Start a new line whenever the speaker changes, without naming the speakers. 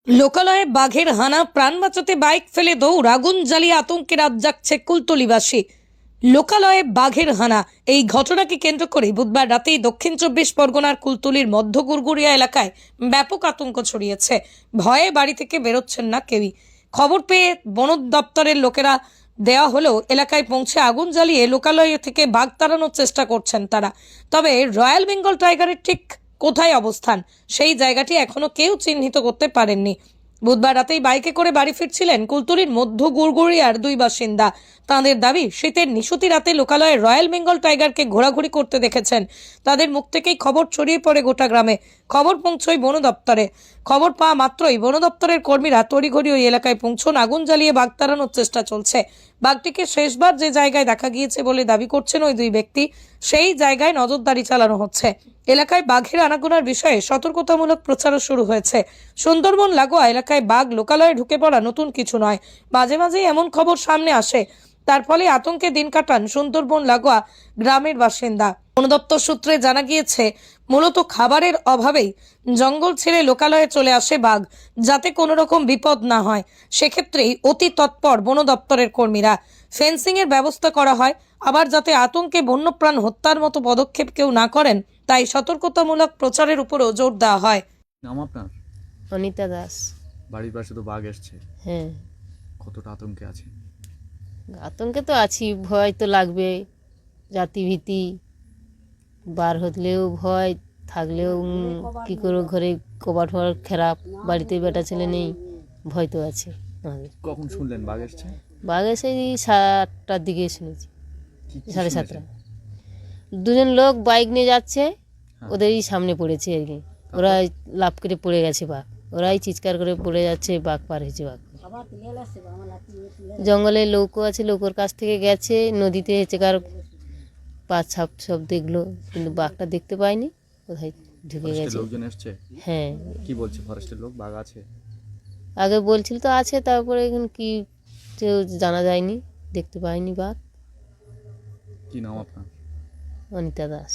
লোকালয়ে বাঘের হানা, প্রাণ বাঁচাতে বাইক ফেলে দৌড়, আগুন জ্বালিয়ে আতঙ্কে রাত জাগছে কুলতলিবাসী। লোকালয়ে বাঘের হানা, এই ঘটনাকে কেন্দ্র করে বুধবার রাতেই দক্ষিণ 24 পরগনার কুলতলির মধ্য গুরগুরিয়া এলাকায় ব্যাপক আতঙ্ক ছড়িয়েছে। ভয়ে বাড়ি থেকে বেরোচ্ছেন না কেউই। খবর পেয়ে বন দপ্তরের লোকেরা দেওয়া হলেও এলাকায় পৌঁছে আগুন জ্বালিয়ে লোকালয় থেকে বাঘ তাড়ানোর চেষ্টা করছেন তারা। তবে রয়্যাল বেঙ্গল টাইগারের ঠিক কোথায় অবস্থান, সেই জায়গাটি এখনো কেউ চিহ্নিত করতে পারেননি। বুধবার রাতেই বাইকে করে বাড়ি ফিরছিলেন কুলতলির মধ্য গুরগুরিয়ার দুই বাসিন্দা। তাঁদের দাবি, শীতের নিশুতি রাতে লোকালয়ে রয়্যাল বেঙ্গল টাইগারকে ঘোরাঘুরি করতে দেখেছেন। তাদের মুখ থেকেই খবর ছড়িয়ে পড়ে গোটা গ্রামে। খবর পৌঁছয় বন দপ্তরে। খবর পাওয়া মাত্রই বন দপ্তরের কর্মীরা তড়িঘড়ি ওই এলাকায় পৌঁছন। আগুন জ্বালিয়ে বাঘ তাড়ানোর চেষ্টা চলছে। বাঘটিকে শেষবার যে জায়গায় দেখা গিয়েছে বলে দাবি করছেন ওই দুই ব্যক্তি, সেই জায়গায় নজরদারি চালানো হচ্ছে। এলাকায় বাঘের আনাগোনার বিষয়ে সতর্কতামূলক প্রচারও শুরু হয়েছে। সুন্দরবন লাগোয়া এলাকায় বাঘ লোকালয়ে ঢুকে পড়া নতুন কিছু নয়। মাঝে মাঝেই এমন খবর সামনে আসে। তার ফলে আতঙ্কে দিন কাটান সুন্দরবন লাগোয়া গ্রামের বাসিন্দা। বন দপ্তর সূত্রে জানা গিয়েছে, মূলত খাবারের অভাবেই জঙ্গল ছেড়ে লোকালয়ে চলে আসে বাঘ, যাতে কোনো রকম বিপদ না হয়। সেক্ষেত্রেই অতি তৎপর বন দপ্তরের কর্মীরা। ফেন্সিং এর ব্যবস্থা করা হয়। আবার যাতে আতঙ্কে বন্যপ্রাণ হত্যার মতো পদক্ষেপ কেউ না করেন, তাই সতর্কতামূলক প্রচারের উপরও জোর দেওয়া হয়।
নাম আপনার?
অনিতা দাস।
বাড়ির পাশে তো বাঘ এসছে,
হ্যাঁ,
কতটা আতঙ্কে আছে?
আতঙ্কে তো আছি, ভয় তো লাগবে। জাতিভীতি, বার হলেও ভয়, থাকলেও কী করে ঘরে কবাট ফবাট খারাপ, বাড়িতে বেটা ছেলে নেই, ভয় তো আছে আমাদের।
কখন শুনলেন বাঘ এসছে?
বাঘ এসে 7টার দিকে শুনেছি,
কি
7:30। দুজন লোক বাইক নিয়ে যাচ্ছে,
হ্যাঁ।
ওদেরই সামনে পড়েছে আর কি। ওরা লাফ করে পড়ে গেছে বাঘ, ওরাই চিৎকার করে পড়ে যাচ্ছে, বাঘ পার হয়েছে। বাঘ জঙ্গলে লৌকো আছে, লৌকোর কাছ থেকে গেছে, নদীতে হচ্ছে কার পা ছাপ সব দেখলো, কিন্তু বাঘটা দেখতে পায়নি, কোথায় ঢুকে
ফরেস্টের
গেছে।
লোকজন এসছে?
হ্যাঁ,
কি বলছে ফরেস্টের লোক, বাঘ আছে?
আগে বলছিল তো আছে, তারপরে এখন কি কেউ জানা যায়নি, দেখতে পায়নি বাঘ।
কি নাম আপনার?
অনিতা দাস।